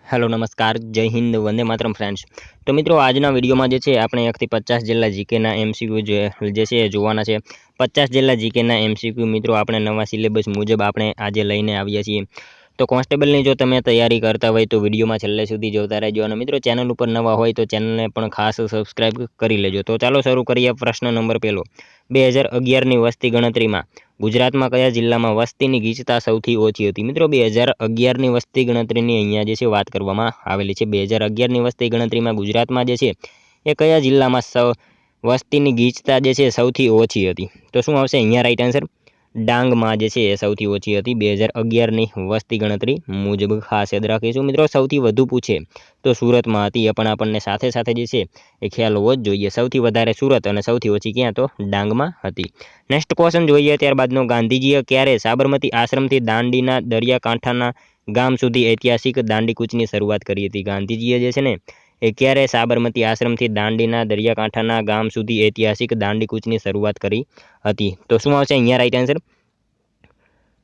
Hello नमस्कार जय Hind Vande Mataram friends. तो मित्रों આજના વિડીયોમાં જે છે આપણે 1 થી 50 જેટલા જીકેના એમસીક્યુ જે છે જોવાના છે। 50 જેટલા જીકેના એમસીક્યુ મિત્રો આપણે નવા સિલેબસ મુજબ આપણે આજે લઈને આવ્યા છીએ। તો કોન્સ્ટેબલની જો તમે તૈયારી કરતા હોય તો વિડીયોમાં છેલ્લે સુધી જોતા રહેજો અને મિત્રો ચેનલ ઉપર નવા હોય તો ચેનલને પણ ખાસ સબસ્ક્રાઇબ કરી લેજો। તો ચાલો શરૂ કરીએ। પ્રશ્ન નંબર પહેલો 2011 ની વસ્તી ગણતરીમાં ગુજરાતમાં કયા જિલ્લામાં વસ્તીની ગીચતા સૌથી ઓછી હતી? મિત્રો 2011 ની વસ્તી ગણતરીની અહીંયા જે છે વાત કરવામાં આવેલી છે। 2011 ની વસ્તી ગણતરીમાં ગુજરાતમાં જે છે એ કયા જિલ્લામાં વસ્તીની ગીચતા જે છે સૌથી ઓછી હતી? તો શું આવશે અહીંયા રાઈટ આન્સર? ડાંગમાં જે છે એ સૌથી ઓછી હતી 2011 ની વસ્તી ગણતરી મુજબ। ખાસ યાદ રાખીશું મિત્રો। સૌથી વધુ પૂછે તો સુરતમાં હતી, એ પણ આપણને સાથે સાથે જે છે એ ખ્યાલ હોવો જ જોઈએ। સૌથી વધારે સુરત અને સૌથી ઓછી ક્યાં? તો ડાંગમાં હતી। નેક્સ્ટ ક્વેશ્ચન જોઈએ ત્યારબાદનો। ગાંધીજીએ ક્યારે સાબરમતી આશ્રમથી દાંડીના દરિયાકાંઠાના ગામ સુધી ઐતિહાસિક દાંડીકૂચની શરૂઆત કરી હતી? ગાંધીજીએ જે છે ને એ ક્યારે સાબરમતી આશ્રમથી દાંડીના દરિયાકાંઠાના ગામ સુધી ઐતિહાસિક દાંડીકૂચની શરૂઆત કરી હતી? તો શું આવશે અહીંયા રાઈટ આન્સર?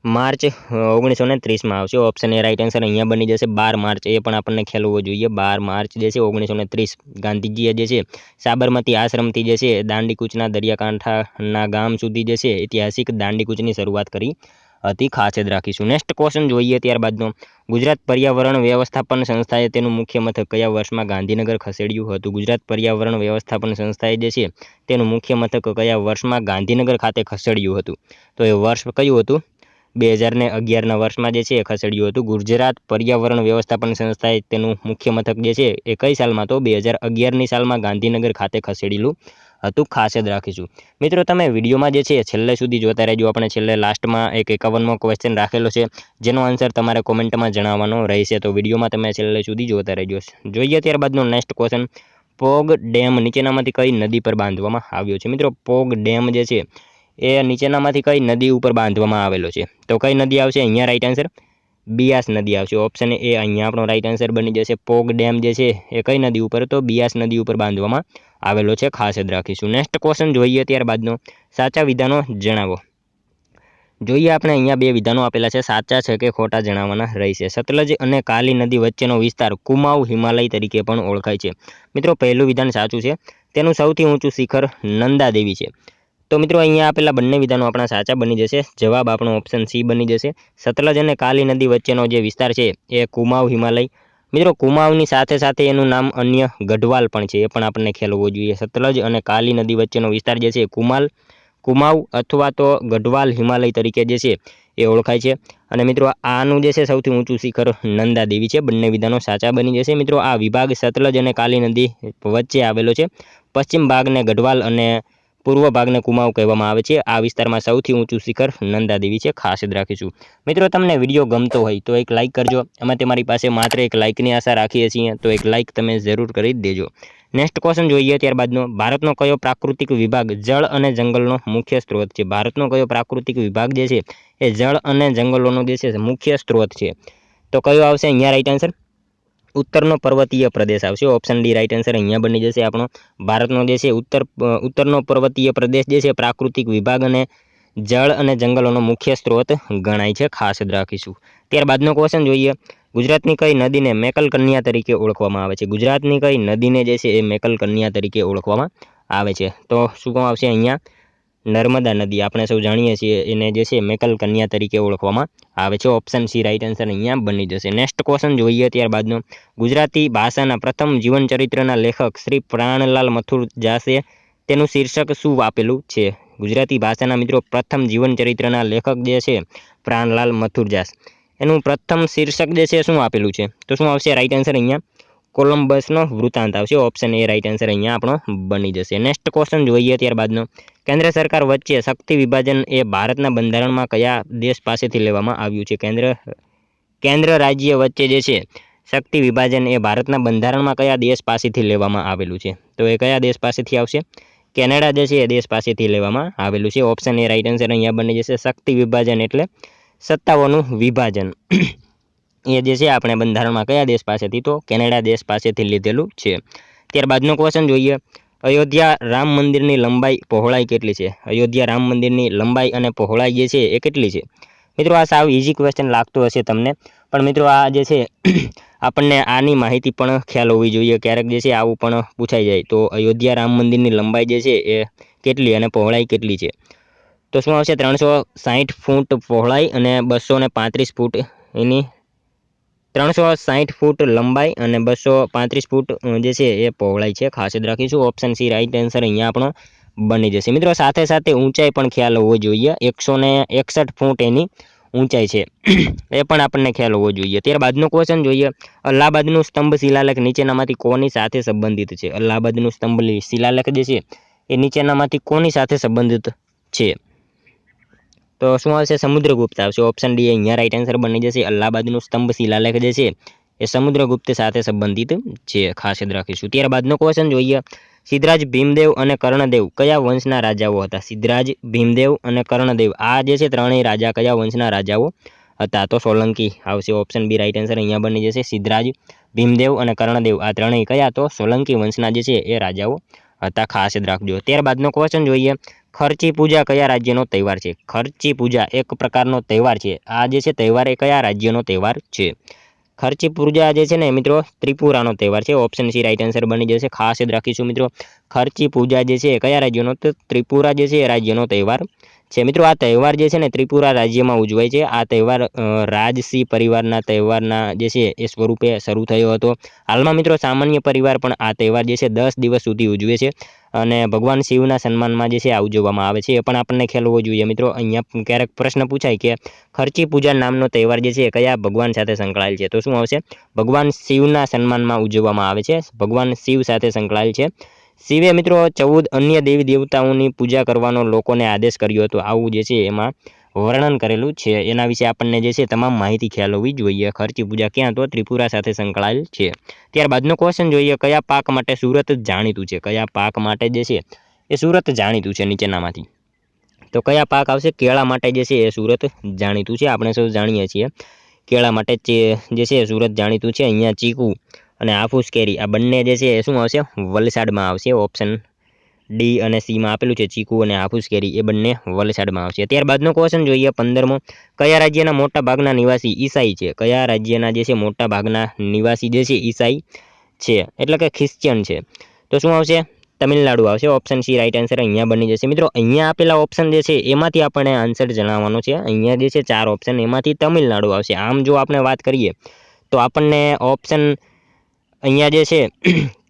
માર્ચ 1930 માં આવશે। ઓપ્શન એ રાઈટ આન્સર અહીંયા બની જશે 12 માર્ચ। એ પણ આપણને ખ્યાલ હોવો જોઈએ। 12 માર્ચ જે છે 1930 ગાંધીજીએ જે છે સાબરમતી આશ્રમથી જે છે દાંડીકૂચના દરિયાકાંઠાના ગામ સુધી જે છે ઐતિહાસિક દાંડીકૂચની શરૂઆત કરી હતી। ખાસ યાદ રાખીશું। નેક્સ્ટ ક્વેશ્ચન જોઈએ ત્યારબાદનો। ગુજરાત પર્યાવરણ વ્યવસ્થાપન સંસ્થાએ તેનું મુખ્ય મથક કયા વર્ષમાં ગાંધીનગર ખસેડ્યું હતું? ગુજરાત પર્યાવરણ વ્યવસ્થાપન સંસ્થાએ જે છે તેનું મુખ્ય મથક કયા વર્ષમાં ગાંધીનગર ખાતે ખસેડ્યું હતું? તો એ વર્ષ કયું હતું? 2011ના વર્ષમાં જે છે એ ખસેડ્યું હતું। ગુજરાત પર્યાવરણ વ્યવસ્થાપન સંસ્થાએ તેનું મુખ્ય મથક જે છે એ કઈ સાલમાં? તો 2011ની સાલમાં ગાંધીનગર ખાતે ખસેડેલું હતું। ખાસ યાદ રાખીશું। મિત્રો તમે વિડીયોમાં જે છે છેલ્લે સુધી જોતા રહેજો। આપણે છેલ્લે લાસ્ટમાં એક 51મો ક્વેશ્ચન રાખેલો છે જેનો આન્સર તમારે કોમેન્ટમાં જણાવવાનો રહેશે। તો વિડીયોમાં તમે છેલ્લે સુધી જોતા રહેજો। જોઈએ ત્યારબાદનો નેક્સ્ટ ક્વેશ્ચન। પોગ ડેમ નીચેનામાંથી કઈ નદી પર બાંધવામાં આવ્યો છે? મિત્રો પોગ ડેમ જે છે એ નીચેનામાંથી કઈ નદી ઉપર બાંધવામાં આવેલો છે? તો કઈ નદી આવશે અહીંયા રાઈટ આન્સર? બિયાસ નદી આવશે। ઓપ્શન એ અહીંયા આપણો રાઈટ આન્સર બની જશે। પોગ ડેમ જે છે એ કઈ નદી ઉપર? તો બિયાસ નદી ઉપર બાંધવામાં આવેલો છે। ખાસ યાદ રાખીશું। નેક્સ્ટ ક્વેશ્ચન જોઈએ ત્યારબાદનો। સાચા વિધાનો જણાવો। જોઈએ આપણે અહીંયા બે વિધાનો આપેલા છે, સાચા છે કે ખોટા જણાવવાના રહેશે। સતલજ અને કાલી નદી વચ્ચેનો વિસ્તાર કુમાઉ હિમાલય તરીકે પણ ઓળખાય છે। મિત્રો પહેલું વિધાન સાચું છે। તેનું સૌથી ઊંચું શિખર નંદા દેવી છે। તો મિત્રો અહીંયા આપેલા બંને વિધાનો આપણા સાચા બની જશે। જવાબ આપણો ઓપ્શન સી બની જશે। સતલજ અને કાલી નદી વચ્ચેનો જે વિસ્તાર છે એ કુમાઉ હિમાલય। મિત્રો કુમાઉની સાથે સાથે એનું નામ અન્ય ગઢવાલ પણ છે, એ પણ આપણને ખ્યાલ હોવો જોઈએ। સતલજ અને કાલી નદી વચ્ચેનો વિસ્તાર જે છે કુમાઉ અથવા તો ગઢવાલ હિમાલય તરીકે જે છે એ ઓળખાય છે। અને મિત્રો આનું જે છે સૌથી ઊંચું શિખર નંદા દેવી છે। બંને વિધાનો સાચા બની જશે। મિત્રો આ વિભાગ સતલજ અને કાલી નદી વચ્ચે આવેલો છે। પશ્ચિમ ભાગને ગઢવાલ અને પૂર્વ ભાગને કુમાઉ કહેવામાં આવે છે। આ વિસ્તારમાં સૌથી ઊંચું શિખર નંદા દેવી છે। ખાસ યાદ રાખીશું। મિત્રો તમને વિડીયો ગમતો હોય તો એક લાઇક કરજો। અમે તમારી પાસે માત્ર એક લાઇકની આશા રાખીએ છીએ, તો એક લાઇક તમે જરૂર કરી દેજો। નેક્સ્ટ ક્વેશ્ચન જોઈએ ત્યારબાદનો। ભારતનો કયો પ્રાકૃતિક વિભાગ જળ અને જંગલનો મુખ્ય સ્ત્રોત છે? ભારતનો કયો પ્રાકૃતિક વિભાગ જે છે એ જળ અને જંગલોનો જે છે મુખ્ય સ્ત્રોત છે? તો કયો આવશે અહીંયા રાઈટ આન્સર? ઉત્તરનો પર્વતીય પ્રદેશ આવશે। ઓપ્શન ડી રાઈટ આન્સર અહીંયા બની જશે આપણો। ભારતનો જે છે ઉત્તરનો પર્વતીય પ્રદેશ જે છે પ્રાકૃતિક વિભાગ અને જળ અને જંગલોનો મુખ્ય સ્ત્રોત ગણાય છે। ખાસ યાદ રાખીશું। ત્યારબાદનો ક્વેશ્ચન જોઈએ। ગુજરાતની કઈ નદીને મેકલ કન્યા તરીકે ઓળખવામાં આવે છે? ગુજરાતની કઈ નદીને જે છે એ મેકલ કન્યા તરીકે ઓળખવામાં આવે છે? તો શું આવશે અહીંયા? નર્મદા નદી આપણે સૌ જાણીએ છીએ એને જે છે મેકલ કન્યા તરીકે ઓળખવામાં આવે છે। ઓપ્શન સી રાઈટ આન્સર અહીંયા બની જશે। નેક્સ્ટ ક્વેશ્ચન જોઈએ ત્યારબાદનો। ગુજરાતી ભાષાના પ્રથમ જીવન ચરિત્રના લેખક શ્રી પ્રાણલાલ મથુરદાસે તેનું શીર્ષક શું આપેલું છે? ગુજરાતી ભાષાના મિત્રો પ્રથમ જીવન ચરિત્રના લેખક જે છે પ્રાણલાલ મથુરદાસ, એનું પ્રથમ શીર્ષક જે છે શું આપેલું છે? તો શું આવશે રાઈટ આન્સર અહીંયા? કોલંબસનો વૃત્તાંત આવશે। ઓપ્શન એ રાઈટ આન્સર અહીંયા આપણો બની જશે। નેક્સ્ટ ક્વેશ્ચન જોઈએ ત્યારબાદનો। કેન્દ્ર સરકાર વચ્ચે શક્તિ વિભાજન એ ભારતના બંધારણમાં કયા દેશ પાસેથી લેવામાં આવ્યું છે? કેન્દ્ર રાજ્ય વચ્ચે જે છે શક્તિ વિભાજન એ ભારતના બંધારણમાં કયા દેશ પાસેથી લેવામાં આવેલું છે? તો એ કયા દેશ પાસેથી આવશે? કેનેડા જે છે એ દેશ પાસેથી લેવામાં આવેલું છે। ઓપ્શન એ રાઈટ આન્સર અહીંયા બની જશે। શક્તિ વિભાજન એટલે સત્તાઓનું વિભાજન એ જે છે આપણે બંધારણમાં કયા દેશ પાસેથી? તો કેનેડા દેશ પાસેથી લીધેલું છે। ત્યારબાદનો ક્વેશ્ચન જોઈએ। અયોધ્યા રામ મંદિરની લંબાઈ પહોળાઈ કેટલી છે? અયોધ્યા રામ મંદિરની લંબાઈ અને પહોળાઈ જે છે એ કેટલી છે? મિત્રો આ સાવ ઇઝી ક્વેશ્ચન લાગતો હશે તમને, પણ મિત્રો આ જે છે આપણને આની માહિતી પણ ખ્યાલ હોવી જોઈએ, ક્યારેક જે છે આવું પણ પૂછાઈ જાય. તો અયોધ્યા રામ મંદિરની લંબાઈ જે છે એ કેટલી અને પહોળાઈ કેટલી છે? તો શું આવશે? 360 ફૂટ પહોળાઈ અને 235 ફૂટ એની 360 ફૂટ લંબાઈ અને 235 ફૂટ જે છે એ પહોળાઈ છે. ખાસ યાદ રાખીશું. ઓપ્શન સી રાઈટ આન્સર અહીંયા આપણો બની જશે. મિત્રો સાથે સાથે ઊંચાઈ પણ ખ્યાલ હોવો જોઈએ. 161 ફૂટ એની ઊંચાઈ છે એ પણ આપણને ખ્યાલ હોવો જોઈએ. ત્યારબાદનો ક્વેશ્ચન જોઈએ. અલ્હાબાદનું સ્તંભ શિલાલેખ નીચેનામાંથી કોની સાથે સંબંધિત છે? અલ્હાબાદનું સ્તંભ શિલાલેખ જે છે એ નીચેનામાંથી કોની સાથે સંબંધિત છે? તો શું આવશે? સમુદ્રગુપ્ત આવશે. ઓપ્શન ડી અહીંયા રાઈટ આન્સર બની જશે. અલ્હાબાદનું સ્તંભ શિલાલેખ જે છે એ સમુદ્રગુપ્ત સાથે સંબંધિત છે. ખાસ યાદ રાખીશું. ત્યારબાદનો ક્વેશ્ચન જોઈએ. સિદ્ધરાજ ભીમદેવ અને કર્ણદેવ કયા વંશના રાજાઓ હતા? સિદ્ધરાજ ભીમદેવ અને કર્ણદેવ આ જે છે ત્રણેય રાજા કયા વંશના રાજાઓ હતા? તો સોલંકી આવશે. ઓપ્શન બી રાઈટ આન્સર અહીંયા બની જશે. સિદ્ધરાજ ભીમદેવ અને કર્ણદેવ આ ત્રણેય કયા? તો સોલંકી વંશના જે છે એ રાજાઓ હતા. ખાસ યાદ રાખજો. ત્યારબાદનો ક્વેશ્ચન જોઈએ. ખર્ચી પૂજા કયા રાજ્યનો તહેવાર છે? ખર્ચી પૂજા એક પ્રકારનો તહેવાર છે. આ જે છે તહેવાર એ કયા રાજ્યનો તહેવાર છે? ખર્ચી પૂજા જે છે ને મિત્રો ત્રિપુરાનો તહેવાર છે. ઓપ્શન સી રાઈટ આન્સર બની જશે. ખાસ યાદ રાખીશું મિત્રો. ખર્ચી પૂજા જે છે કયા રાજ્યનો? તો ત્રિપુરા જે છે એ રાજ્યનો તહેવાર છે. મિત્રો આ તહેવાર જે છે ને ત્રિપુરા રાજ્યમાં ઉજવાય છે. આ તહેવાર રાજસી પરિવારના તહેવારના જે છે એ સ્વરૂપે શરૂ થયો હતો. હાલમાં મિત્રો સામાન્ય પરિવાર પણ આ તહેવાર જે છે 10 દિવસ સુધી ઉજવે છે અને ભગવાન શિવના સન્માનમાં જે છે આ ઉજવવામાં આવે છે. એ પણ આપણને ખ્યાલ હોવો જોઈએ મિત્રો. અહીંયા ક્યારેક પ્રશ્ન પૂછાય કે ખર્ચી પૂજા નામનો તહેવાર જે છે એ કયા ભગવાન સાથે સંકળાયેલ છે? તો શું આવશે? ભગવાન શિવના સન્માનમાં ઉજવવામાં આવે છે. ભગવાન શિવ સાથે સંકળાયેલ છે. શિવે મિત્રો 14 અન્ય દેવી દેવતાઓની પૂજા કરવાનો લોકોને આદેશ કર્યો હતો. આવું જે છે એમાં વર્ણન કરેલું છે. એના વિશે આપણને જે છે તમામ માહિતી ખ્યાલ હોવી જોઈએ. ખર્ચી પૂજા ક્યાં? તો ત્રિપુરા સાથે સંકળાયેલ છે. ત્યારબાદનો ક્વેશ્ચન જોઈએ. કયા પાક માટે સુરત જાણીતું છે? કયા પાક માટે જે છે એ સુરત જાણીતું છે નીચેનામાંથી? તો કયા પાક આવશે? કેળા માટે જે છે એ સુરત જાણીતું છે. આપણે સૌ જાણીએ છીએ કેળા માટે જે છે સુરત જાણીતું છે. અહીંયા ચીકુ અને હાફૂસ કેરી આ બંને જે છે એ શું આવશે? વલસાડમાં આવશે. ઓપ્શન ડી અને સીમાં આપેલું છે. ચીકુ અને હાફૂસ કેરી એ બંને વલસાડમાં આવશે. ત્યારબાદનો ક્વેશ્ચન જોઈએ. 15મો. કયા રાજ્યના મોટા ભાગના નિવાસી ઈસાઈ છે? કયા રાજ્યના જે છે મોટા ભાગના નિવાસી જે છે ઈસાઈ છે એટલે કે ખ્રિશ્ચિયન છે? તો શું આવશે? તમિલનાડુ આવશે. ઓપ્શન સી રાઈટ આન્સર અહીંયા બની જશે. મિત્રો અહીંયા આપેલા ઓપ્શન જે છે એમાંથી આપણે આન્સર જણાવવાનો છે. અહીંયા જે છે 4 ઓપ્શન એમાંથી તમિલનાડુ આવશે. આમ જો આપણે વાત કરીએ તો આપણને ઓપ્શન અહીંયા જે છે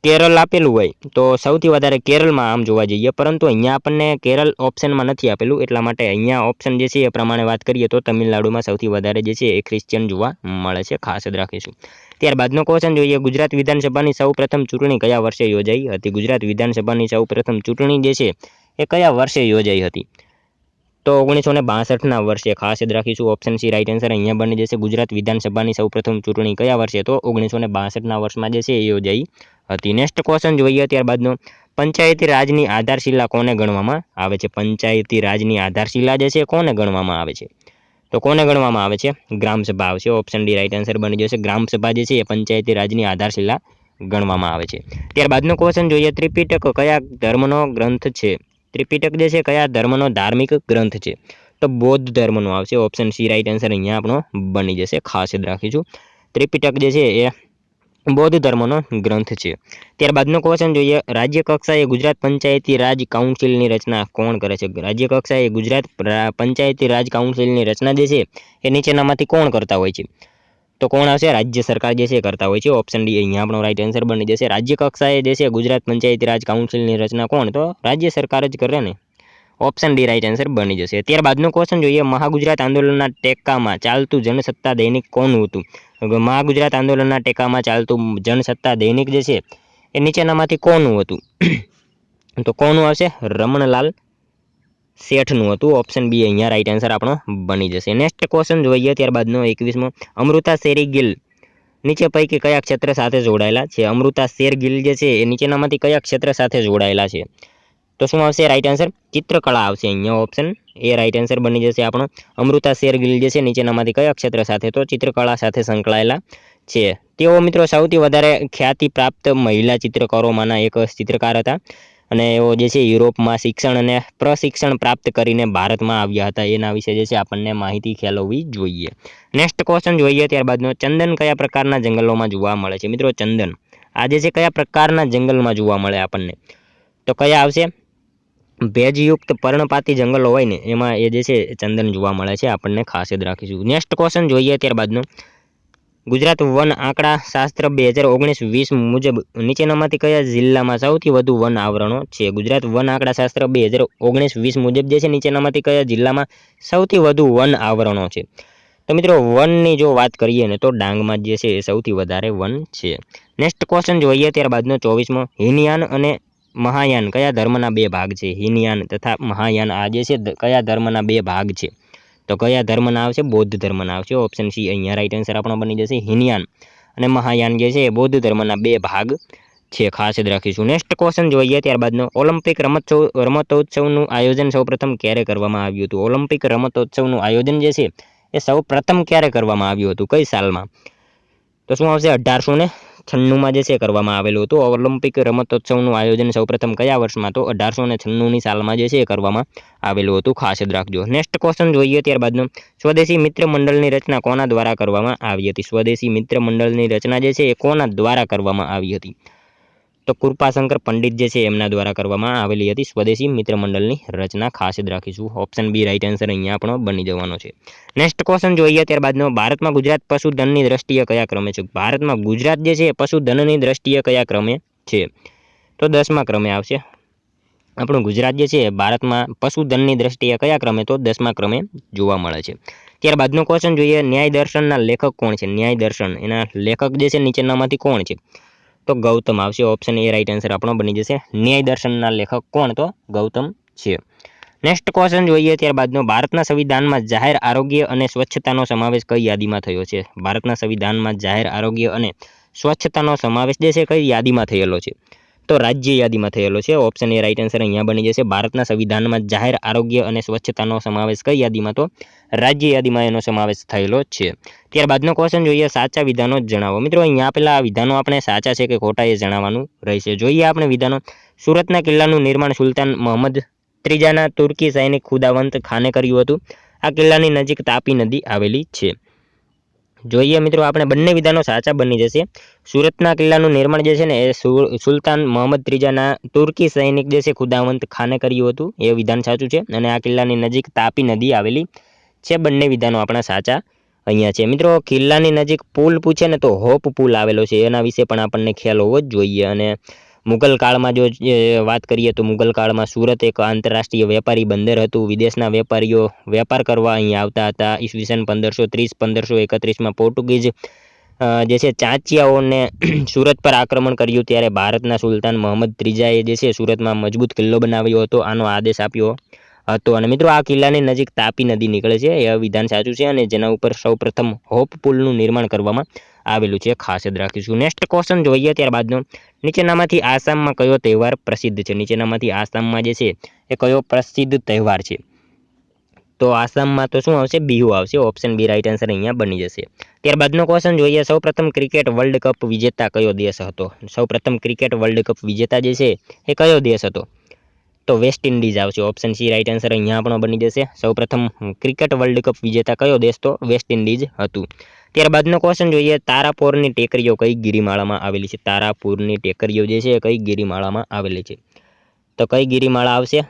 કેરળ આપેલું હોય તો સૌથી વધારે કેરળમાં આમ જોવા જઈએ, પરંતુ અહીંયા આપણને કેરળ ઓપ્શનમાં નથી આપેલું. એટલા માટે અહીંયા ઓપ્શન જે છે એ પ્રમાણે વાત કરીએ તો તમિલનાડુમાં સૌથી વધારે જે છે એ ખ્રિશ્ચિયન જોવા મળે છે. ખાસ યાદ રાખીશું. ત્યારબાદનો ક્વેશ્ચન જોઈએ. ગુજરાત વિધાનસભાની સૌ પ્રથમ ચૂંટણી કયા વર્ષે યોજાઈ હતી? ગુજરાત વિધાનસભાની સૌ પ્રથમ ચૂંટણી જે છે એ કયા વર્ષે યોજાઈ હતી? તો 1962ના વર્ષે. ખાસ યાદ રાખીશું. ઓપ્શન સી રાઈટ આન્સર અહીંયા બની જશે. ગુજરાત વિધાનસભાની સૌપ્રથમ ચૂંટણી કયા વર્ષે? તો 1962ના વર્ષમાં જે છે એ યોજાઈ હતી. નેક્સ્ટ ક્વેશ્ચન જોઈએ. ત્યારબાદનો પંચાયતી રાજની આધારશિલા કોને ગણવામાં આવે છે? પંચાયતી રાજની આધારશિલા જે છે કોને ગણવામાં આવે છે? તો કોને ગણવામાં આવે છે? ગ્રામસભા આવશે. ઓપ્શન ડી રાઈટ આન્સર બની જશે. ગ્રામસભા જે છે એ પંચાયતી રાજની આધારશિલા ગણવામાં આવે છે. ત્યારબાદનો ક્વેશ્ચન જોઈએ. ત્રિપિટક કયા ધર્મનો ગ્રંથ છે? ત્રિપિટક જે છે કયા ધર્મનો ધાર્મિક ગ્રંથ છે? તો બૌદ્ધ ધર્મનો આવશે. ઓપ્શન સી રાઈટ આન્સર અહીંયા આપણો બની જશે. ખાસ યાદ રાખીશું. ત્રિપિટક જે છે એ બૌદ્ધ ધર્મનો ગ્રંથ છે. ત્યારબાદનો ક્વેશ્ચન જોઈએ. રાજ્ય કક્ષાએ ગુજરાત પંચાયતી રાજ કાઉન્સિલની રચના કોણ કરે છે? રાજ્ય કક્ષાએ ગુજરાત પંચાયતી રાજ કાઉન્સિલની રચના જે છે એ નીચેનામાંથી કોણ કરતા હોય છે? તો કોણ આવશે? રાજ્ય સરકાર જે છે કરતા હોય છે. ઓપ્શન ડી અહીંયા આપણો રાઈટ આન્સર બની જશે. રાજ્ય કક્ષાએ જે છે ગુજરાત પંચાયતી રાજ કાઉન્સિલની રચના કોણ? તો રાજ્ય સરકાર જ કરે ને. ઓપ્શન ડી રાઈટ આન્સર બની જશે. ત્યારબાદનો ક્વેશ્ચન જોઈએ. મહાગુજરાત આંદોલનના ટેકામાં ચાલતું જનસત્તા દૈનિક કોનું હતું? મહાગુજરાત આંદોલનના ટેકામાં ચાલતું જનસત્તા દૈનિક જે છે એ નીચેનામાંથી કોનું હતું? તો કોનું આવશે? રમણલાલ શેઠનું હતું. ઓપ્શન બી અહીંયા રાઈટ આન્સર આપણો બની જશે. નેક્સ્ટ ક્વેશ્ચન જોઈએ. ત્યારબાદનો 21મો. અમૃતા શેરગિલ નીચે પૈકી કયા ક્ષેત્ર સાથે જોડાયેલા છે? અમૃતા શેરગિલ જે છે એ નીચેનામાંથી કયા ક્ષેત્ર સાથે જોડાયેલા છે? તો શું આવશે રાઈટ આન્સર? ચિત્રકળા આવશે. અહીંયા ઓપ્શન એ રાઈટ આન્સર બની જશે આપણો. અમૃતા શેરગિલ જે છે નીચેનામાંથી કયા ક્ષેત્ર સાથે? તો ચિત્રકળા સાથે સંકળાયેલા છે. તેઓ મિત્રો સૌથી વધારે ખ્યાતિ પ્રાપ્ત મહિલા ચિત્રકારોમાંના એક ચિત્રકાર હતા અને એઓ જે છે યુરોપમાં શિક્ષણ અને પ્રશિક્ષણ પ્રાપ્ત કરીને ભારતમાં આવ્યા હતા એના વિશે જે છે આપણને માહિતી ખ્યાલ હોવી જોઈએ. નેક્સ્ટ ક્વેશ્ચન જોઈએ ત્યારબાદનો, ચંદન કયા પ્રકારના જંગલોમાં જોવા મળે છે? મિત્રો ચંદન આ જે છે કયા પ્રકારના જંગલમાં જોવા મળે આપણને? તો કયા આવશે? ભેજયુક્ત પર્ણપાતી જંગલો હોય ને એમાં એ જે છે ચંદન જોવા મળે છે, આપણને ખાસ યાદ રાખીશું. નેક્સ્ટ ક્વેશ્ચન જોઈએ ત્યારબાદનો, ગુજરાત વન આંકડા શાસ્ત્ર 2019-20 મુજબ નીચેનામાંથી કયા જિલ્લામાં સૌથી વધુ વન આવરણો છે? ગુજરાત વન આંકડા શાસ્ત્ર 2019-20 મુજબ જે છે નીચેનામાંથી કયા જિલ્લામાં સૌથી વધુ વન આવરણો છે? તો મિત્રો વનની જો વાત કરીએ ને તો ડાંગમાં જે છે એ સૌથી વધારે વન છે. નેક્સ્ટ ક્વેશ્ચન જોઈએ ત્યારબાદનો 24મો, હિનયાન અને મહાયાન કયા ધર્મના બે ભાગ છે? હિનયાન તથા મહાયાન આ જે છે કયા ધર્મના બે ભાગ છે? તો કયા ધર્મના આવશે? બૌદ્ધ ધર્મના આવશે. ઓપ્શન સી અહીંયા રાઈટ આન્સર આપણો બની જશે. હિનયાન અને મહાયાન જે છે એ બૌદ્ધ ધર્મના બે ભાગ છે, ખાસ યાદ રાખીશું. નેક્સ્ટ ક્વેશ્ચન જોઈએ ત્યારબાદનો, ઓલિમ્પિક રમતોત્સવનું આયોજન સૌપ્રથમ ક્યારે કરવામાં આવ્યું હતું? ઓલિમ્પિક રમતોત્સવનું આયોજન જે છે એ સૌ પ્રથમ ક્યારે કરવામાં આવ્યું હતું? કઈ સાલમાં? તો શું આવશે? 1896માં જે છે કરવામાં આવેલું હતું. ઓલિમ્પિક રમતોત્સવનું આયોજન સૌપ્રથમ કયા વર્ષમાં? તો 1896ની સાલમાં જે છે એ કરવામાં આવેલું હતું, ખાસ યાદ રાખજો. નેક્સ્ટ ક્વેશ્ચન જોઈએ ત્યારબાદનો, સ્વદેશી મિત્ર મંડળની રચના કોના દ્વારા કરવામાં આવી હતી? સ્વદેશી મિત્ર મંડળની રચના જે છે એ કોના દ્વારા કરવામાં આવી હતી? તો કૃપાશંકર પંડિત જે છે એમના દ્વારા કરવામાં આવેલી હતી સ્વદેશી મિત્ર મંડળની રચના, ખાસ યાદ રાખીશું. ઓપ્શન બી રાઈટ આન્સર અહીંયા આપણો બની જવાનો છે. નેક્સ્ટ ક્વેશ્ચન જોઈએ ત્યારબાદનો, ભારતમાં ગુજરાત પશુધનની દ્રષ્ટિએ કયા ક્રમે છે? ભારતમાં ગુજરાત જે છે એ પશુધનની દ્રષ્ટિએ કયા ક્રમે છે? તો 10મા ક્રમે આવશે. આપણું ગુજરાત જે છે ભારતમાં પશુધનની દ્રષ્ટિએ કયા ક્રમે? તો 10મા ક્રમે જોવા મળે છે. ત્યારબાદનો ક્વેશ્ચન જોઈએ, ન્યાય દર્શનના લેખક કોણ છે? ન્યાય દર્શન એના લેખક જે છે નીચેનામાંથી કોણ છે? તો ગૌતમ આવશે. ઓપ્શન એ રાઈટ આન્સર આપણો બની જશે. ન્યાય દર્શનના લેખક કોણ? તો ગૌતમ છે. નેક્સ્ટ ક્વેશ્ચન જોઈએ ત્યારબાદનો, ભારતના સંવિધાનમાં જાહેર આરોગ્ય અને સ્વચ્છતાનો સમાવેશ કઈ યાદીમાં થયો છે? ભારતના સંવિધાનમાં જાહેર આરોગ્ય અને સ્વચ્છતાનો સમાવેશ જે છે કઈ યાદીમાં થયેલો છે? તો રાજ્ય યાદીમાં થયેલો છે. ઓપ્શન એ રાઈટ આન્સર અહીંયા બની જશે. ભારતના સંવિધાનમાં જાહેર આરોગ્ય અને સ્વચ્છતાનો સમાવેશ કઈ યાદીમાં? તો રાજ્ય યાદીમાં એનો સમાવેશ થયેલો છે. ત્યારબાદનો ક્વેશ્ચન જોઈએ, સાચા વિધાનો જણાવો. મિત્રો અહીંયા આપેલા આ વિધાનો આપણે સાચા છે કે ખોટા એ જણાવવાનું રહેશે. જોઈએ આપણે વિધાનો. સુરતના કિલ્લાનું નિર્માણ સુલતાન મહંમદ ત્રીજાના તુર્કી સૈનિક ખુદાવંત ખાને કર્યું હતું. આ કિલ્લાની નજીક તાપી નદી આવેલી છે. જોઈએ મિત્રો આપણે બંને વિધાનો સાચા બની જશે. સુરતના કિલ્લાનું નિર્માણ જે છે ને એ સુલતાન મહંમદ ત્રીજાના તુર્કી સૈનિક જે છે ખુદાવંત ખાને કર્યું હતું, એ વિધાન સાચું છે. અને આ કિલ્લાની નજીક તાપી નદી આવેલી છે. બંને વિધાનો આપણા સાચા અહીંયા છે. મિત્રો કિલ્લાની નજીક પુલ પૂછે ને તો હોપ પુલ આવેલો છે, એના વિશે પણ આપણને ખ્યાલ હોવો જ જોઈએ. અને મુગલ કાળમાં જો વાત કરીએ તો મુગલ કાળમાં સુરત એક આંતરરાષ્ટ્રીય વેપારી બંદર હતું. વિદેશના વેપારીઓ વેપાર કરવા અહીંયા આવતા હતા. ઈસવીસન 1530-1531માં પોર્ટુગીઝ જે છે ચાંચિયાઓને સુરત પર આક્રમણ કર્યું ત્યારે ભારતના સુલતાન મહંમદ ત્રીજાએ જે છે સુરતમાં મજબૂત કિલ્લો બનાવ્યો હતો, આનો આદેશ આપ્યો હતો. અને મિત્રો આ કિલ્લાની નજીક તાપી નદી નીકળે છે, એ વિધાન સાચું છે. અને જેના ઉપર સૌપ્રથમ હોપ પુલનું નિર્માણ કરવામાં આવેલું છે, ખાસ યાદ રાખીશું. નેક્સ્ટ ક્વેશ્ચન જોઈએ ત્યારબાદનો, નીચેનામાંથી આસામમાં કયો તહેવાર પ્રસિદ્ધ છે? નીચેનામાંથી આસામમાં જે છે એ કયો પ્રસિદ્ધ તહેવાર છે? તો આસામમાં તો શું આવશે? બિહુ આવશે. ઓપ્શન બી રાઈટ આન્સર અહીંયા બની જશે. ત્યારબાદનો ક્વેશ્ચન જોઈએ, સૌપ્રથમ ક્રિકેટ વર્લ્ડ કપ વિજેતા કયો દેશ હતો? સૌપ્રથમ ક્રિકેટ વર્લ્ડ કપ વિજેતા જે છે એ કયો દેશ હતો? તો વેસ્ટ ઇન્ડિઝ આવશે. ઓપ્શન સી રાઈટ આન્સર અહીંયા આપણો બની જશે. સૌપ્રથમ ક્રિકેટ વર્લ્ડ કપ વિજેતા કયો દેશ? તો વેસ્ટ ઇન્ડિઝ હતું. ત્યારબાદનો ક્વેશ્ચન જોઈએ, તારાપોરની ટેકરીઓ કઈ ગિરિમાળામાં આવેલી છે? તારાપુરની ટેકરીઓ જે છે એ કઈ ગિરિમાળામાં આવેલી છે? તો કઈ ગિરિમાળા આવશે?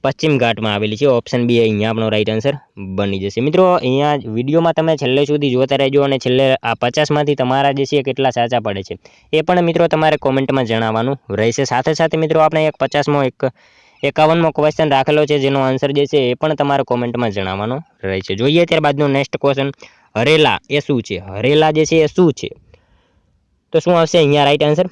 પશ્ચિમ ઘાટમાં આવેલી છે. ઓપ્શન બી અહીંયા આપણો રાઈટ આન્સર બની જશે. મિત્રો અહીંયા વિડીયોમાં તમે છેલ્લે સુધી જોતા રહેજો અને છેલ્લે આ 50માંથી તમારા જે છે કેટલા સાચા પડે છે એ પણ મિત્રો તમારે કોમેન્ટમાં જણાવવાનું રહેશે. સાથે સાથે મિત્રો આપણે એક 50મો 51મો ક્વેશ્ચન રાખેલો છે, જેનો આન્સર જે છે એ પણ તમારે કોમેન્ટમાં જણાવવાનો રહેશે. જોઈએ ત્યારબાદનો નેક્સ્ટ ક્વેશ્ચન, હરેલા એ શું છે? હરેલા જે છે એ શું છે? તો શું આવશે અહીંયા રાઈટ આન્સર?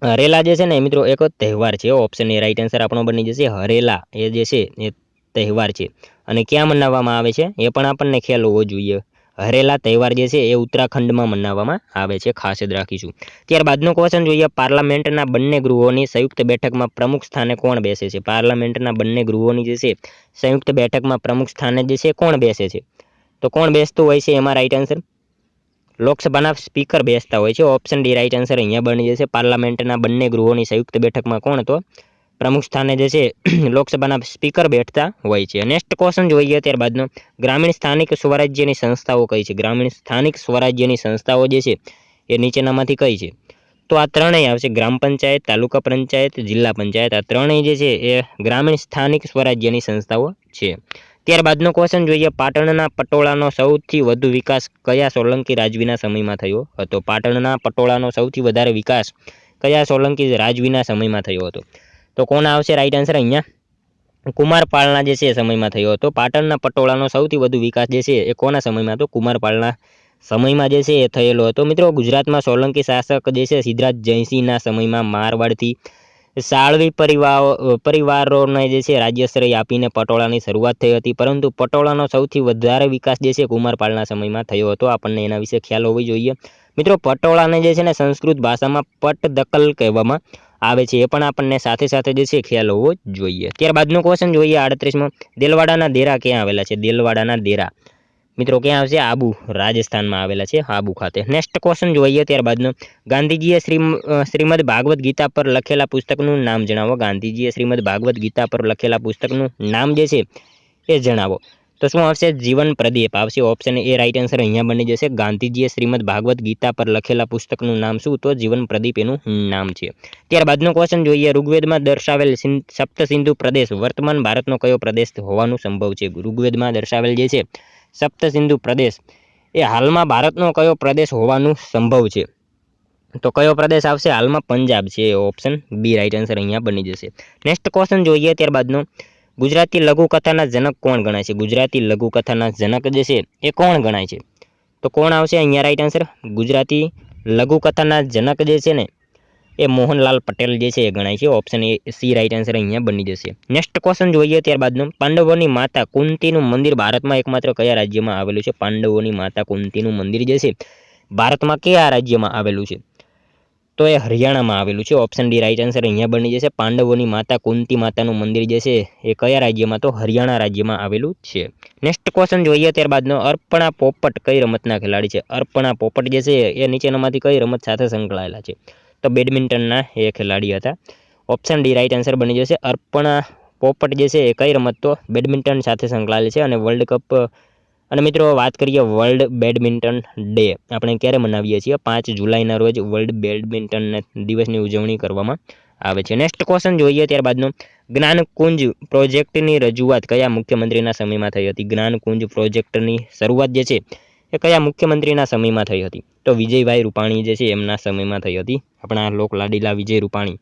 હરેલા જે છે ને મિત્રો એક તહેવાર છે. ઓપ્શન એ રાઈટ આન્સર આપણો બની જશે. હરેલા એ જે છે એ તહેવાર છે અને ક્યાં મનાવવામાં આવે છે એ પણ આપણને ખ્યાલ હોવો જોઈએ. હરેલા તહેવાર જે છે એ ઉત્તરાખંડમાં મનાવવામાં આવે છે, ખાસ યાદ રાખીશું. ત્યારબાદનો ક્વેશ્ચન જોઈએ, પાર્લામેન્ટના બંને ગૃહોની સંયુક્ત બેઠકમાં પ્રમુખ સ્થાને કોણ બેસે છે? પાર્લામેન્ટના બંને ગૃહોની જે છે સંયુક્ત બેઠકમાં પ્રમુખ સ્થાને જે છે કોણ બેસે છે? તો કોણ બેસતું હોય છે એમાં રાઈટ આન્સર? લોકસભાના સ્પીકર બેસતા હોય છે. ઓપ્શન ડી રાઈટ આન્સર અહીંયા બની જશે. પાર્લામેન્ટના બંને ગૃહોની સંયુક્ત બેઠકમાં કોણ તો પ્રમુખ સ્થાને જે છે લોકસભાના સ્પીકર બેઠતા હોય છે. નેક્સ્ટ ક્વેશ્ચન જોઈએ ત્યારબાદનો, ગ્રામીણ સ્થાનિક સ્વરાજ્યની સંસ્થાઓ કઈ છે? ગ્રામીણ સ્થાનિક સ્વરાજ્યની સંસ્થાઓ જે છે એ નીચેનામાંથી કઈ છે? તો આ ત્રણેય આવશે. ગ્રામ પંચાયત, તાલુકા પંચાયત, જિલ્લા પંચાયત. આ ત્રણેય જે છે એ ગ્રામીણ સ્થાનિક સ્વરાજ્યની સંસ્થાઓ છે. ત્યારબાદનો ક્વેશ્ચન જોઈએ, પાટણના પટોળાનો સૌથી વધુ વિકાસ કયા સોલંકી રાજવીના સમયમાં થયો હતો? પાટણના પટોળાનો સૌથી વધારે વિકાસ કયા સોલંકી રાજવીના સમયમાં થયો હતો? તો કોણ આવશે રાઈટ આન્સર અહીંયા? કુમારપાળના જે છે સમયમાં થયો હતો. પાટણના પટોળાનો સૌથી વધુ વિકાસ જે છે એ કોના સમયમાં? તો કુમારપાળના સમયમાં જે છે એ થયેલો હતો. મિત્રો, ગુજરાતમાં સોલંકી શાસક જે છે સિદ્ધરાજ જયસિંહના સમયમાં મારવાડથી સાળવી પરિવારોને જે છે રાજ્યશ્રેય આપીને પટોળાની શરૂઆત થઈ હતી, પરંતુ પટોળાનો સૌથી વધારે વિકાસ જે છે કુમારપાળના સમયમાં થયો હતો. આપણને એના વિશે ખ્યાલ હોવો જોઈએ. મિત્રો, પટોળાને જે છે ને સંસ્કૃત ભાષામાં પટદકલ કહેવામાં આવે છે, એ પણ આપણને સાથે સાથે જે છે ખ્યાલ હોવો જોઈએ. ત્યારબાદનો ક્વેશ્ચન જોઈએ 38મો, દેલવાડાના દેરા ક્યાં આવેલા છે? દેલવાડાના દેરા મિત્રો ક્યાં આવશે? આબુ, રાજસ્થાનમાં આવેલા છે, આબુ ખાતે. નેક્સ્ટ ક્વેશ્ચન જોઈએ ત્યારબાદનો, ગાંધીજીએ શ્રીમદ ભાગવત ગીતા પર લખેલા પુસ્તકનું નામ જણાવો. ગાંધીજીએ શ્રીમદ ભાગવત ગીતા પર લખેલા પુસ્તકનું નામ જે છે એ જણાવો. તો શું આવશે? જીવન પ્રદીપ આવશે. ઓપ્શન એ રાઈટ આન્સર અહીંયા બની જશે. ગાંધીજીએ શ્રીમદ ભાગવત ગીતા પર લખેલા પુસ્તકનું નામ શું? તો જીવન પ્રદીપ એનું નામ છે. ત્યારબાદનો ક્વેશ્ચન જોઈએ, ઋગ્વેદમાં દર્શાવેલ સપ્ત સિંધુ પ્રદેશ વર્તમાન ભારતનો કયો પ્રદેશ હોવાનું સંભવ છે? ઋગ્વેદમાં દર્શાવેલ જે છે સપ્ત સિંધુ પ્રદેશ એ હાલમાં ભારતનો કયો પ્રદેશ હોવાનું સંભવ છે? તો કયો પ્રદેશ આવશે? હાલમાં પંજાબ છે. ઓપ્શન બી રાઈટ આન્સર અહીંયા બની જશે. નેક્સ્ટ ક્વેશ્ચન જોઈએ ત્યારબાદનો, ગુજરાતી લઘુકથાના જનક કોણ ગણાય છે? ગુજરાતી લઘુકથાના જનક જે છે એ કોણ ગણાય છે? તો કોણ આવશે અહીંયા રાઈટ આન્સર? ગુજરાતી લઘુકથાના જનક જે છે ને એ મોહનલાલ પટેલ જે છે એ ગણાય છે. Option A C right answer અહીંયા બની જશે. નેક્સ્ટ ક્વેશ્ચન જોઈએ ત્યારબાદનો, પાંડવોની માતા કુંતીનું મંદિર ભારતમાં એકમાત્ર કયા રાજ્યમાં આવેલું છે? પાંડવોની માતા કુંતીનું મંદિર જે છે ભારતમાં કયા રાજ્યમાં આવેલું છે? તો એ હરિયાણામાં આવેલું છે. ઓપ્શન ડી રાઈટ આન્સર અહીંયા બની જશે. પાંડવોની માતા કુંતી માતાનું મંદિર જે છે એ કયા રાજ્યમાં? તો હરિયાણા રાજ્યમાં આવેલું છે. નેક્સ્ટ ક્વેશ્ચન જોઈએ ત્યારબાદનો, અર્પણા પોપટ કઈ રમતના ખેલાડી છે? અર્પણા પોપટ જે છે એ નીચેનામાંથી કઈ રમત સાથે સંકળાયેલા છે? તો બેડમિન્ટનના એ ખેલાડી હતા. ઓપ્શન ડી રાઈટ આન્સર બની જશે. અર્પણા પોપટ જે છે એ કઈ રમત? તો બેડમિન્ટન સાથે સંકળાયેલી છે. અને વર્લ્ડ કપ, અને મિત્રો વાત કરીએ વર્લ્ડ બેડમિન્ટન ડે આપણે ક્યારે મનાવીએ છીએ? 5 જુલાઈના રોજ વર્લ્ડ બેડમિન્ટન દિવસની ઉજવણી કરવામાં આવે છે. નેક્સ્ટ ક્વેશ્ચન જોઈએ ત્યારબાદનો, જ્ઞાનકુંજ પ્રોજેક્ટની રજૂઆત કયા મુખ્યમંત્રીના સમયમાં થઈ હતી? જ્ઞાનકુંજ પ્રોજેક્ટની શરૂઆત જે છે એ કયા મુખ્યમંત્રીના સમયમાં થઈ હતી? તો વિજયભાઈ રૂપાણી જે છે એમના સમયમાં થઈ હતી. આપણા લોકલાડીલા વિજય રૂપાણી.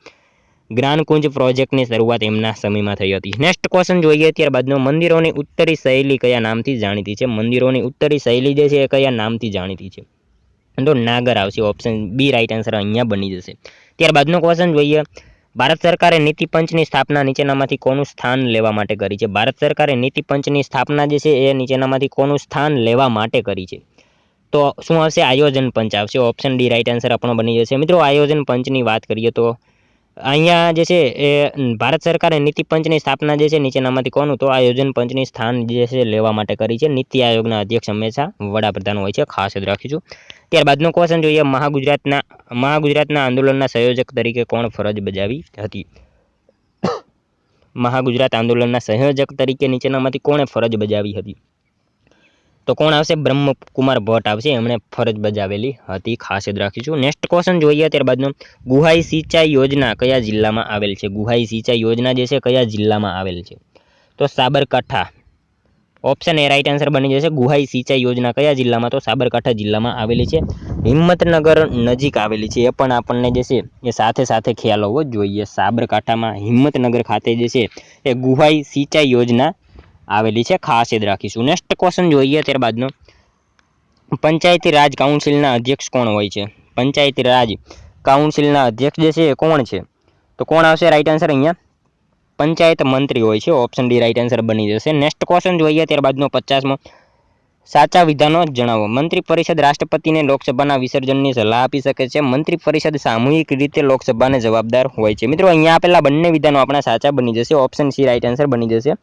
જ્ઞાનકુંજ પ્રોજેક્ટની શરૂઆત એમના સમયમાં થઈ હતી. નેક્સ્ટ ક્વેશ્ચન જોઈએ ત્યારબાદનો, મંદિરોની ઉત્તરી શૈલી કયા નામથી જાણીતી છે? મંદિરોની ઉત્તરી શૈલી જે છે એ કયા નામથી જાણીતી છે? તો નાગર આવશે. ઓપ્શન બી રાઈટ આન્સર અહીંયા બની જશે. ત્યારબાદનો ક્વેશ્ચન જોઈએ, ભારત સરકારે નીતિ પંચની સ્થાપના નીચેનામાંથી કોનું સ્થાન લેવા માટે કરી છે? ભારત સરકારે નીતિ પંચની સ્થાપના જે છે એ નીચેનામાંથી કોનું સ્થાન લેવા માટે કરી છે? તો શું આવશે? આયોજન પંચ આવશે. ઓપ્શન ડી રાઈટ આન્સર આપણો બની જશે. મિત્રો, આયોજન પંચની વાત કરીએ તો અહીંયા જે છે એ ભારત સરકારે નીતિ પંચની સ્થાપના જે છે નીચેનામાંથી કોનું? તો આયોજન પંચની સ્થાન જે છે લેવા માટે કરી છે. નીતિ આયોગના અધ્યક્ષ હંમેશા વડાપ્રધાન હોય છે, ખાસ યાદ રાખીશું. ત્યારબાદનો ક્વેશ્ચન જોઈએ, મહાગુજરાતના આંદોલનના સંયોજક તરીકે કોણ ફરજ બજાવી હતી? મહાગુજરાત આંદોલનના સંયોજક તરીકે નીચેનામાંથી કોણે ફરજ બજાવી હતી? તો કોણ આવશે? બ્રહ્મકુમાર ભટ્ટ આવશે. એમણે ફરજ બજાવેલી હતી, ખાસ યાદ રાખીશું. નેક્સ્ટ ક્વેશ્ચન જોઈએ ત્યારબાદનો, ગુહાઈ સિંચાઈ યોજના કયા જિલ્લામાં આવેલ છે? ગુહાઈ સિંચાઈ યોજના જે છે કયા જિલ્લામાં આવેલ છે? તો Sabarkantha. Option A right answer બની જશે. ગુહાઈ સિંચાઈ યોજના કયા જિલ્લામાં? તો સાબરકાંઠા જિલ્લામાં આવેલી છે. હિંમતનગર નજીક આવેલી છે. એ પણ આપણને જે છે એ સાથે સાથે ખ્યાલ હોવો જોઈએ. સાબરકાંઠામાં હિંમતનગર ખાતે જે છે એ ગુહાઈ સિંચાઈ યોજના આવેલી છે, ખાસ યાદ રાખીશું. નેક્સ્ટ ક્વેશ્ચન જોઈએ ત્યારબાદનો, પંચાયતી રાજ કાઉન્સિલના અધ્યક્ષ કોણ હોય છે? પંચાયતી રાજ કાઉન્સિલના અધ્યક્ષ જે છે એ કોણ છે? તો કોણ આવશે રાઈટ આન્સર અહીંયા? પંચાયત મંત્રી હોય છે. ઓપ્શન ડી રાઈટ આન્સર બની જશે. નેક્સ્ટ ક્વેશ્ચન જોઈએ ત્યારબાદનો 50મો, સાચા વિધાનો જણાવો. મંત્રી પરિષદ રાષ્ટ્રપતિને લોકસભાના વિસર્જનની સલાહ આપી શકે છે. મંત્રી પરિષદ સામૂહિક રીતે લોકસભાને જવાબદાર હોય છે. મિત્રો, અહીંયા આપેલા બંને વિધાનો આપણા સાચા બની જશે. ઓપ્શન સી રાઈટ આન્સર બની જશે.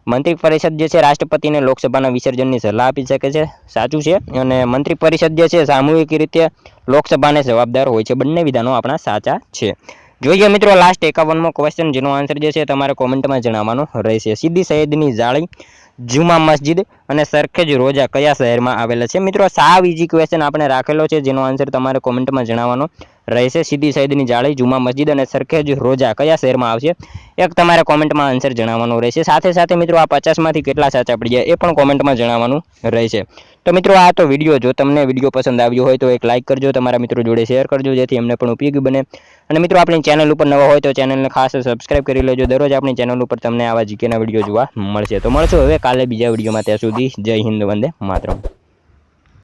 મંત્રી પરિષદ જે છે રાષ્ટ્રપતિને લોકસભાના વિસર્જનની સલાહ આપી શકે છે, સાચું છે. અને મંત્રી પરિષદ જે છે સામૂહિક રીતે લોકસભાને જવાબદાર હોય છે. બંને વિધાનો આપણા સાચા છે. જોઈએ મિત્રો લાસ્ટ 51મો ક્વેશ્ચન, જેનો આન્સર જે છે તમારે કોમેન્ટમાં જણાવવાનો રહેશે. સીદી સૈયદની જાળી, જુમા મસ્જિદ અને સરખેજ રોજા કયા શહેરમાં આવેલા છે? મિત્રો સાવ ઈઝી ક્વેશ્ચન આપણે રાખેલો છે, જેનો આન્સર તમારે કોમેન્ટમાં જણાવવાનો રહેશે. સીદી સૈયદની જાળી, જુમા મસ્જિદ અને સરખેજ રોજા કયા શહેરમાં આવશે? એક તમારે કોમેન્ટમાં આન્સર જણાવવાનો રહેશે. સાથે સાથે મિત્રો આ 50માંથી કેટલા સાચા પડી જાય એ પણ કોમેન્ટમાં જણાવવાનું રહેશે. તો મિત્રો આ તો વિડીયો, જો તમને વિડીયો પસંદ આવ્યો હોય તો એક લાઇક કરજો, તમારા મિત્રો જોડે શેર કરજો, જેથી એમને પણ ઉપયોગી બને. અને મિત્રો આપણી ચેનલ ઉપર નવા હોય તો ચેનલને ખાસ સબસ્ક્રાઇબ કરી લેજો. દરરોજ આપણી ચેનલ ઉપર તમને આવા જીકેના વિડીયો જોવા મળશે. તો મળશું હવે કાલે બીજા વિડીયોમાં. ત્યાં સુધી જય હિન્દ, વંદે માતરમ.